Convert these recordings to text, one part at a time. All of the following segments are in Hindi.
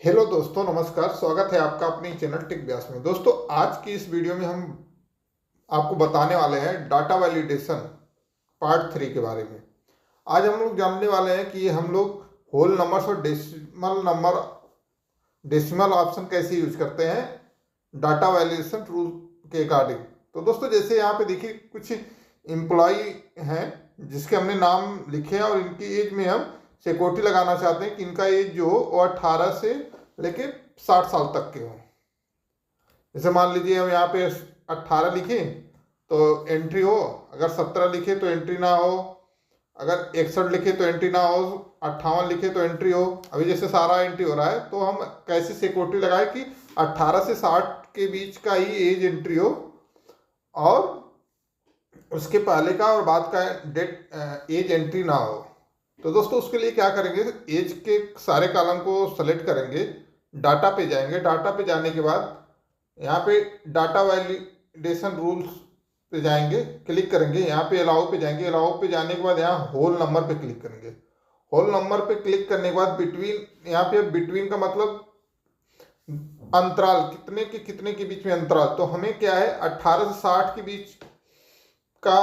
हेलो दोस्तों, नमस्कार। स्वागत है आपका अपने चैनल टेक व्यास में। दोस्तों, आज की इस वीडियो में हम आपको बताने वाले हैं डाटा वैलिडेशन पार्ट 3 के बारे में। आज हम लोग जानने वाले हैं कि हम लोग होल नंबर्स और डेसिमल ऑप्शन कैसे यूज करते हैं डाटा वैलिडेशन रूल के अकॉर्डिंग। तो दोस्तों, जैसे यहाँ पे देखिए कुछ एम्प्लॉय हैं जिसके हमने नाम लिखे हैं और इनकी एज में हम सिक्योरिटी लगाना चाहते हैं कि इनका एज जो हो वो 18 से लेके 60 साल तक के हो। जैसे मान लीजिए हम यहाँ पे 18 लिखे तो एंट्री हो, अगर 17 लिखे तो एंट्री ना हो, अगर 61 लिखे तो एंट्री ना हो, 58 लिखे तो एंट्री हो। अभी जैसे सारा एंट्री हो रहा है तो हम कैसे सिक्योरिटी लगाए कि 18 से 60 के बीच का ही एज एंट्री हो और उसके पहले का और बाद का डेट एज एंट्री ना हो। तो दोस्तों, उसके लिए क्या करेंगे, एज के सारे कॉलम को सेलेक्ट करेंगे, डाटा पे जाएंगे। डाटा पे जाने के बाद यहाँ पे डाटा वैलिडेशन रूल्स पे जाएंगे, क्लिक करेंगे। यहाँ पे अलाउ पे जाएंगे। अलाउ पे जाने के बाद यहाँ होल नंबर पे क्लिक करेंगे। होल नंबर पे क्लिक करने के बाद बिटवीन, यहाँ पे बिटवीन का मतलब अंतराल, कितने के बीच में अंतराल। तो हमें क्या है, 18 से 60 के बीच का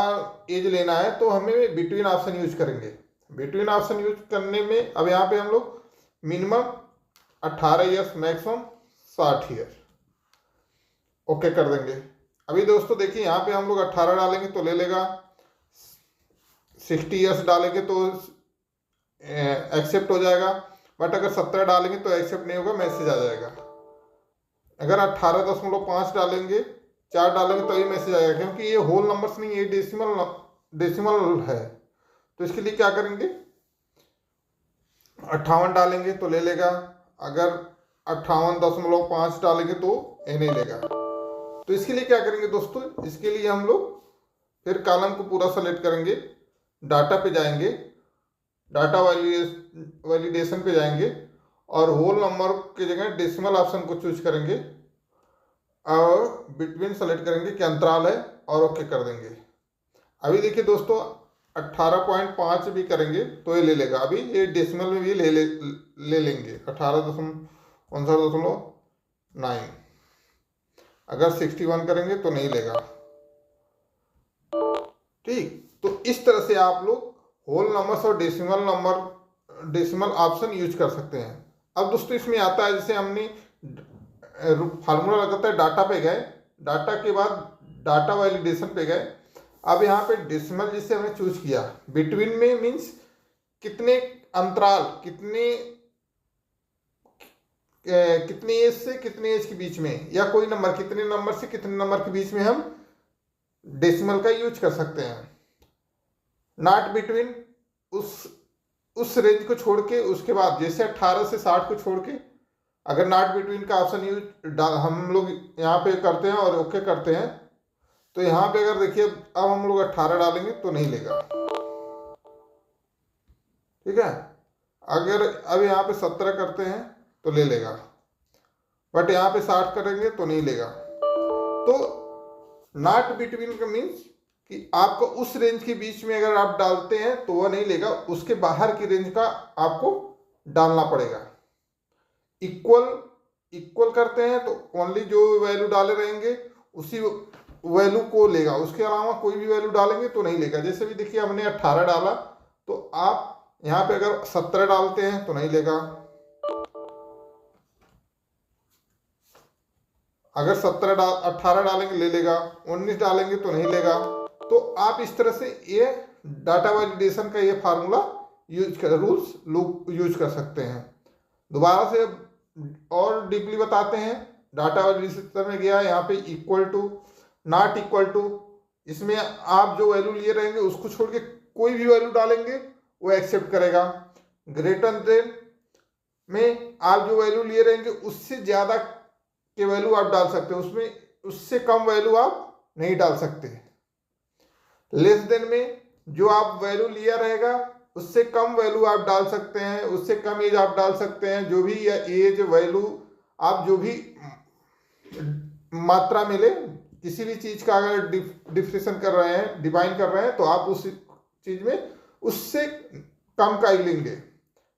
एज लेना है तो हमें बिटवीन ऑप्शन यूज करेंगे। बिटवीन ऑप्शन यूज करने में अब यहाँ पे हम लोग minimum 18 years, maximum 60 year okay कर देंगे। अभी दोस्तों देखिए, यहाँ पे हम लोग 18 डालेंगे तो ले लेगा, 60 ईयर्स डालेंगे तो एक्सेप्ट हो जाएगा, बट अगर 17 डालेंगे तो एक्सेप्ट नहीं होगा, मैसेज आ जाएगा। अगर 18.5 डालेंगे, 4 डालेंगे तो ये मैसेज आएगा, क्योंकि ये होल नंबर्स नहीं, ये डेसिमल है। तो इसके लिए क्या करेंगे, 58 डालेंगे तो ले लेगा, अगर 58.5 डालेंगे तो ये नहीं लेगा। तो इसके लिए क्या करेंगे दोस्तों, इसके लिए हम लोग फिर कॉलम को पूरा सेलेक्ट करेंगे, डाटा पे जाएंगे, डाटा वैलिडेशन पे जाएंगे और होल नंबर की जगह डेसिमल ऑप्शन को चूज करेंगे और बिटवीन सेलेक्ट करेंगे कि अंतराल है और ओके कर देंगे। अभी देखिए दोस्तों, 18.5 भी करेंगे तो ये ले लेगा। अभी ये डेसिमल में भी ले लेंगे 18.59। अगर 61 करेंगे तो नहीं लेगा। ठीक, तो इस तरह से आप लोग होल नंबर्स और डेसिमल ऑप्शन यूज कर सकते हैं। अब दोस्तों इसमें आता है, जैसे हमने फार्मूला लगाता है, डाटा पे गए, डाटा के बाद डाटा वैलिडेशन पे गए। अब यहाँ पे डेसिमल जिसे हमने चूज किया, बिटवीन में मीन्स कितने अंतराल, कितने एज से कितने एज के बीच में, या कोई नंबर, कितने नंबर से कितने नंबर के बीच में हम डेसिमल का यूज कर सकते हैं। नॉट बिटवीन, उस रेंज को छोड़ के, उसके बाद जैसे 18 से 60 को छोड़ के, अगर नॉट बिटवीन का ऑप्शन यूज हम लोग यहाँ पे करते हैं और ओके करते हैं तो यहाँ पे अगर देखिए अब हम लोग 18 डालेंगे तो नहीं लेगा। ठीक है, अगर अब यहाँ पे 17 करते हैं तो ले लेगा, बट यहाँ पे 60 करेंगे तो नहीं लेगा। तो नॉट बिटवीन का मीन्स कि आपको उस रेंज के बीच में अगर आप डालते हैं तो वह नहीं लेगा, उसके बाहर की रेंज का आपको डालना पड़ेगा। इक्वल करते हैं तो ओनली जो वैल्यू डाले रहेंगे उसी वैल्यू को लेगा, उसके अलावा कोई भी वैल्यू डालेंगे तो नहीं लेगा। जैसे भी देखिए हमने 18 डाला तो आप यहाँ पे अगर 17 डालते हैं तो नहीं लेगा, अगर 18 डालेंगे ले लेगा, 19 डालेंगे तो नहीं लेगा। तो आप इस तरह से ये डाटा वैलिडेशन का ये फार्मूला रूल्स यूज कर सकते हैं। दोबारा से और डीपली बताते हैं। डाटा वैलिडेशन में गया, यहाँ पे equal to, not equal to, इसमें आप जो वैल्यू लिए रहेंगे उसको छोड़ के कोई भी वैल्यू डालेंगे वो एक्सेप्ट करेगा। ग्रेटर देन में आप जो वैल्यू लिए रहेंगे उससे ज़्यादा के वैल्यू आप डाल सकते हैं, उसमें उससे कम वैल्यू आप नहीं डाल सकते। लेस देन में जो आप वैल्यू लिया रहेगा उससे कम वैल्यू आप डाल सकते हैं, उससे कम एज आप डाल सकते हैं। जो भी एज वैल्यू आप जो भी मात्रा मिले, किसी भी चीज़ का अगर डिफिनेशन कर रहे हैं, डिफाइन कर रहे हैं, तो आप उस चीज़ में उससे कम का ही लेंगे।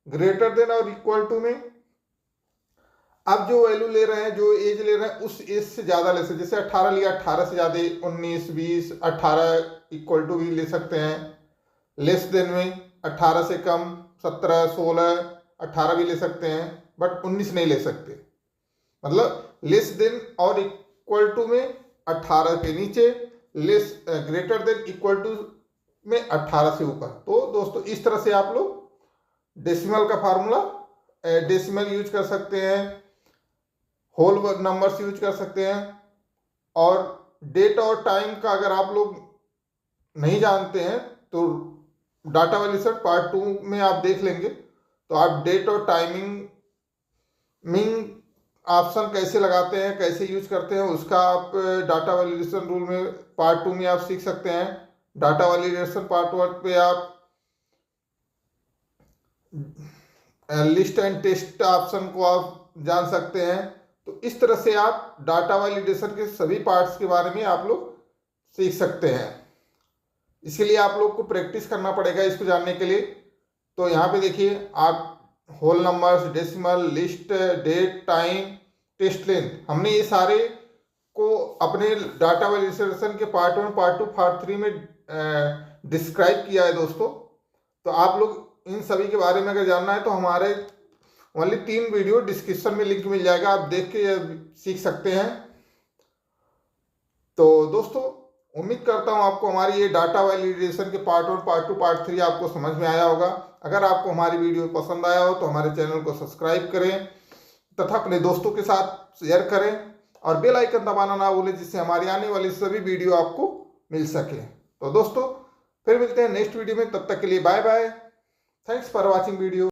ग्रेटर देन और इक्वल टू में आप जो वैल्यू ले रहे हैं, जो एज ले रहे हैं, उस एज से ज़्यादा ले सकते हैं। जैसे 18 लिया, 18 से ज़्यादा 19, 20, 18 इक्वल टू भी ले सकते हैं। लेस देन में 18 से कम 17, 16, 18 भी ले सकते हैं, बट 19 नहीं ले सकते। मतलब लेस देन और इक्वल टू में 18 के नीचे, less greater than equal to में 18 से ऊपर। तो दोस्तों इस तरह से आप लोग डेसिमल का फार्मूला, डेसिमल यूज कर सकते हैं, होल नंबर्स यूज कर सकते हैं, और डेट और टाइम का अगर आप लोग नहीं जानते हैं तो डाटा वैल्यूएशन पार्ट 2 में आप देख लेंगे। तो आप डेट और टाइमिंग ऑप्शन कैसे लगाते हैं, कैसे यूज करते हैं, उसका आप डाटा वैल्यूएशन रूल में पार्ट 2 में आप सीख सकते हैं। डाटा वैल्यूएशन पार्ट 1 पे आप लिस्ट एंड टेस्ट ऑप्शन को आप जान सकते हैं। तो इस तरह से आप डाटा वैलिडेशन के सभी पार्ट्स के बारे में आप लोग सीख सकते हैं। इसके लिए आप लोग को प्रैक्टिस करना पड़ेगा इसको जानने के लिए। तो यहाँ पे देखिए, आप whole numbers, decimal, list, date, time, text length, हमने ये सारे को अपने डाटा वैलिडेशन के पार्ट 1, पार्ट 2, पार्ट 3 में डिस्क्राइब किया है दोस्तों। तो आप लोग इन सभी के बारे में अगर जानना है तो हमारे ओनली 3 वीडियो डिस्क्रिप्शन में लिंक मिल जाएगा, आप देख के सीख सकते हैं। तो दोस्तों उम्मीद करता हूं आपको हमारी ये डाटा वैलिडेशन के पार्ट 1, पार्ट 2, पार्ट 3 आपको समझ में आया होगा। अगर आपको हमारी वीडियो पसंद आया हो तो हमारे चैनल को सब्सक्राइब करें तथा अपने दोस्तों के साथ शेयर करें और बेल आइकन दबाना ना भूलें, जिससे हमारी आने वाली सभी वीडियो आपको मिल सके। तो दोस्तों फिर मिलते हैं नेक्स्ट वीडियो में, तब तक के लिए bye bye. Thanks for watching video.